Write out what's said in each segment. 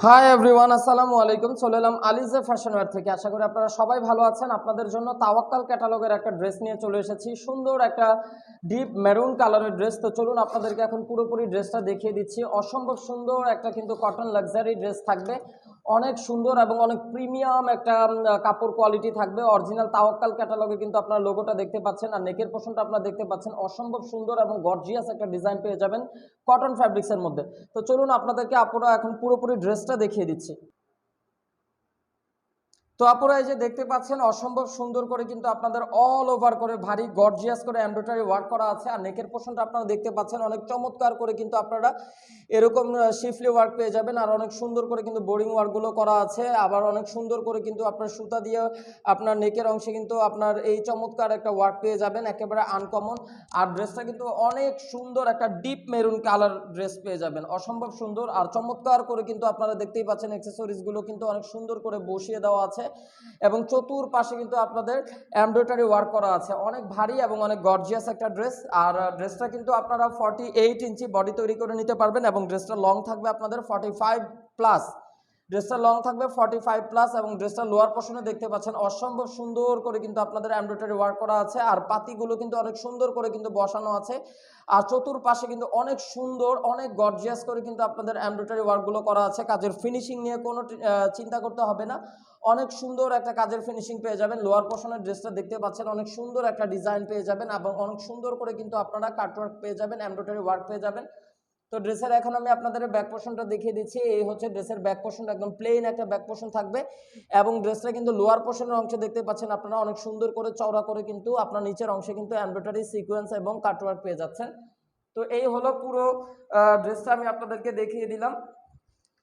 Hi everyone, আসসালামু আলাইকুম। চলে এলাম আলিজে ফ্যাশন ওয়্যার থেকে। আশা করি আপনারা সবাই ভালো আছেন। আপনাদের জন্য তাওয়াক্কাল ক্যাটালগের একটা ড্রেস নিয়ে চলে এসেছি। সুন্দর একটা ডিপ মেরুন কালারের ড্রেস। তো চলুন আপনাদেরকে এখন পুরোপুরি ড্রেসটা দেখিয়ে দিচ্ছি। অসম্ভব সুন্দর একটা কিন্তু কটন লাক্সারি ড্রেস থাকবে। অনেক সুন্দর এবং অনেক প্রিমিয়াম একটা কাপড় কোয়ালিটি থাকবে। অরিজিনাল তাওয়াক্কাল ক্যাটালগে কিন্তু আপনার লোগোটা দেখতে পাচ্ছেন, আর নেকের পোর্শনটা আপনারা দেখতে পাচ্ছেন। অসম্ভব সুন্দর এবং গর্জিয়াস একটা ডিজাইন পেয়ে যাবেন কটন ফ্যাব্রিক্সের মধ্যে। তো চলুন আপনাদেরকে আপুরা এখন পুরোপুরি ড্রেসটা দেখিয়ে দিচ্ছি। তো আপনারা এই যে দেখতে পাচ্ছেন অসম্ভব সুন্দর করে কিন্তু আপনাদের অল ওভার করে ভারী গর্জিয়াস করে এমব্রয়ডারি ওয়ার্ক করা আছে। আর নেকের পোর্শনটা আপনারা দেখতে পাচ্ছেন অনেক চমৎকার করে কিন্তু আপনারা এরকম শিফলি ওয়ার্ক পেয়ে যাবেন। আর অনেক সুন্দর করে কিন্তু বোরিং ওয়ার্কগুলো করা আছে। আবার অনেক সুন্দর করে কিন্তু আপনার সুতা দিয়ে আপনার নেকের অংশে কিন্তু আপনার এই চমৎকার একটা ওয়ার্ক পেয়ে যাবেন, একেবারে আনকমন। আর ড্রেসটা কিন্তু অনেক সুন্দর একটা ডিপ মেরুন কালার ড্রেস পেয়ে যাবেন, অসম্ভব সুন্দর আর চমৎকার করে কিন্তু আপনারা দেখতেই পাচ্ছেন অ্যাকসেসরিজগুলো কিন্তু অনেক সুন্দর করে বসিয়ে দেওয়া আছে এবং চতুর্পাশে কিন্তু আপনাদের এমব্রয়ডারি ওয়ার্ক করা আছে। অনেক ভারী এবং অনেক গর্জিয়াস একটা ড্রেস। আর ড্রেসটা কিন্তু আপনারা 48 ইঞ্চি বডি তৈরি করে নিতে পারবেন এবং ড্রেসটা লং থাকবে আপনাদের 45 প্লাস। ড্রেসটা লং থাকবে 45 প্লাস এবং ড্রেসটা লোয়ার পোর্শনে দেখতে পাচ্ছেন অসম্ভব সুন্দর করে কিন্তু আপনাদের এমব্রয়ডারি ওয়ার্ক করা আছে। আর পাতিগুলো কিন্তু অনেক সুন্দর করে কিন্তু বসানো আছে। আর চতুর্পাশে কিন্তু অনেক সুন্দর অনেক গর্জিয়াস করে কিন্তু আপনাদের এমব্রয়ডারি ওয়ার্কগুলো করা আছে। কাজের ফিনিশিং নিয়ে কোনো চিন্তা করতে হবে না, অনেক সুন্দর একটা কাজের ফিনিশিং পেয়ে যাবেন। লোয়ার পোর্শনের ড্রেসটা দেখতে পাচ্ছেন অনেক সুন্দর একটা ডিজাইন পেয়ে যাবেন এবং অনেক সুন্দর করে কিন্তু আপনারা কাটওয়ার্ক পেয়ে যাবেন, এমব্রয়ডারি ওয়ার্ক পেয়ে যাবেন। তো ড্রেসের এখন আমি আপনাদের ব্যাক পোর্শনটা দেখিয়ে দিচ্ছি। এই হচ্ছে ড্রেসের ব্যাক পোর্শনটা, একদম প্লেন একটা ব্যাক পোর্শন থাকবে এবং ড্রেসটা কিন্তু লোয়ার পোর্শনের অংশে দেখতে পাচ্ছেন আপনারা অনেক সুন্দর করে চওড়া করে কিন্তু আপনার নিচের অংশে কিন্তু এমব্রয়ডারি সিকোয়েন্স এবং কাটওয়ার্ক পেয়ে যাচ্ছেন। তো এই হলো পুরো ড্রেসটা আমি আপনাদেরকে দেখিয়ে দিলাম।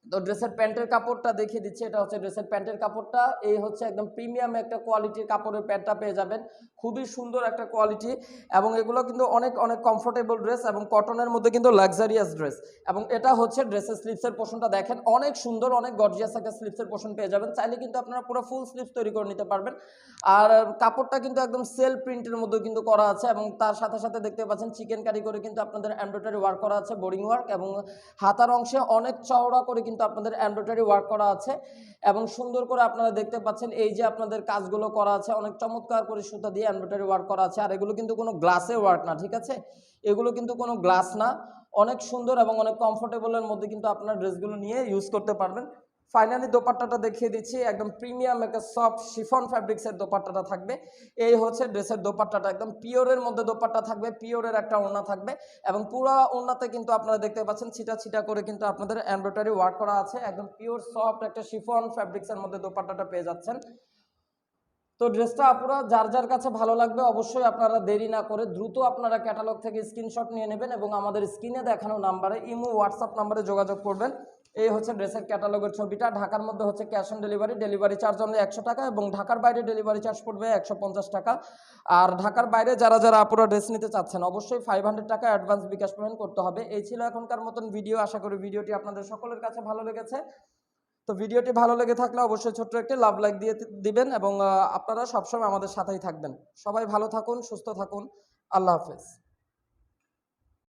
তো ড্রেসের প্যান্টের কাপড়টা দেখিয়ে দিচ্ছি। এটা হচ্ছে ড্রেসের প্যান্টের কাপড়টা। এই হচ্ছে একদম প্রিমিয়াম একটা কোয়ালিটির কাপড়ের প্যান্টটা পেয়ে যাবেন, খুবই সুন্দর একটা কোয়ালিটি এবং এগুলো কিন্তু অনেক অনেক কমফোর্টেবল ড্রেস এবং কটনের মধ্যে কিন্তু লাক্সারিয়াস ড্রেস। এবং এটা হচ্ছে ড্রেসের স্লিভসের পোর্শনটা দেখেন, অনেক সুন্দর অনেক গর্জিয়াস একটা স্লিভসের পোর্শন পেয়ে যাবেন। চাইলে কিন্তু আপনারা পুরো ফুল স্লিভস তৈরি করে নিতে পারবেন। আর কাপড়টা কিন্তু একদম সেলফ প্রিন্টের মধ্যে কিন্তু করা আছে এবং তার সাথে সাথে দেখতে পাচ্ছেন চিকেন কারি করে কিন্তু আপনাদের এমব্রয়ডারি ওয়ার্ক করা আছে, বোরিং ওয়ার্ক, এবং হাতার অংশে অনেক চওড়া করে কিন্তু আপনাদের এমব্রয়ডারি ওয়ার্ক করা আছে এবং সুন্দর করে আপনারা দেখতে পাচ্ছেন এই যে আপনাদের কাজগুলো করা আছে অনেক চমৎকার করে সুতা দিয়ে এমব্রয়ডারি ওয়ার্ক করা আছে। আর এগুলো কিন্তু কোনো গ্লাসে ওয়ার্ক না, ঠিক আছে, এগুলো কিন্তু কোনো গ্লাস না। অনেক সুন্দর এবং অনেক কমফোর্টেবলের মধ্যে কিন্তু আপনার ড্রেসগুলো নিয়ে ইউজ করতে পারবেন। ফাইনালি দোপাট্টাটা দেখিয়ে দিচ্ছি, একদম প্রিমিয়াম একটা সফট শিফন ফ্যাব্রিক্সের দোপাট্টাটা থাকবে। এই হচ্ছে ড্রেসের দোপাট্টাটা, একদম পিওরের মধ্যে দোপাট্টা থাকবে, পিওরের একটা ওড়না থাকবে এবং পুরো ওড়নাতে কিন্তু আপনারা দেখতে পাচ্ছেন ছিটা ছিটা করে কিন্তু আপনাদের এমব্রয়ডারি ওয়ার্ক করা আছে। একদম পিওর সফট একটা শিফন ফ্যাব্রিক্সের মধ্যে দোপাট্টাটা পেয়ে যাচ্ছেন। তো ড্রেসটা আপনারা যার যার কাছে ভালো লাগবে অবশ্যই আপনারা দেরি না করে দ্রুত আপনারা ক্যাটালগ থেকে স্ক্রিনশট নিয়ে নেবেন এবং আমাদের স্ক্রিনে দেখানো নাম্বারে ইমো হোয়াটসঅ্যাপ নাম্বারে যোগাযোগ করবেন। এই হচ্ছে ড্রেসের ক্যাটালগের ছবিটা। ঢাকার মধ্যে হচ্ছে cash on delivery, delivery charge আমাদের 100 টাকা এবং ঢাকার বাইরে ডেলিভারি চার্জ পড়বে 150 টাকা। আর ঢাকার বাইরে যারা যারা আপনারা ড্রেস নিতে চাচ্ছেন অবশ্যই 500 টাকা অ্যাডভান্স বিকাশ পেমেন্ট করতে হবে। এই ছিল এখনকার মতন ভিডিও। আশা করি ভিডিওটি আপনাদের সকলের কাছে ভালো লেগেছে। তো ভিডিওটি ভালো লেগে থাকলে অবশ্যই ছোট্ট একটি লাভ লাইক দিয়ে দিবেন এবং আপনারা সবসময় আমাদের সাথেই থাকবেন। সবাই ভালো থাকুন, সুস্থ থাকুন। আল্লাহ হাফেজ।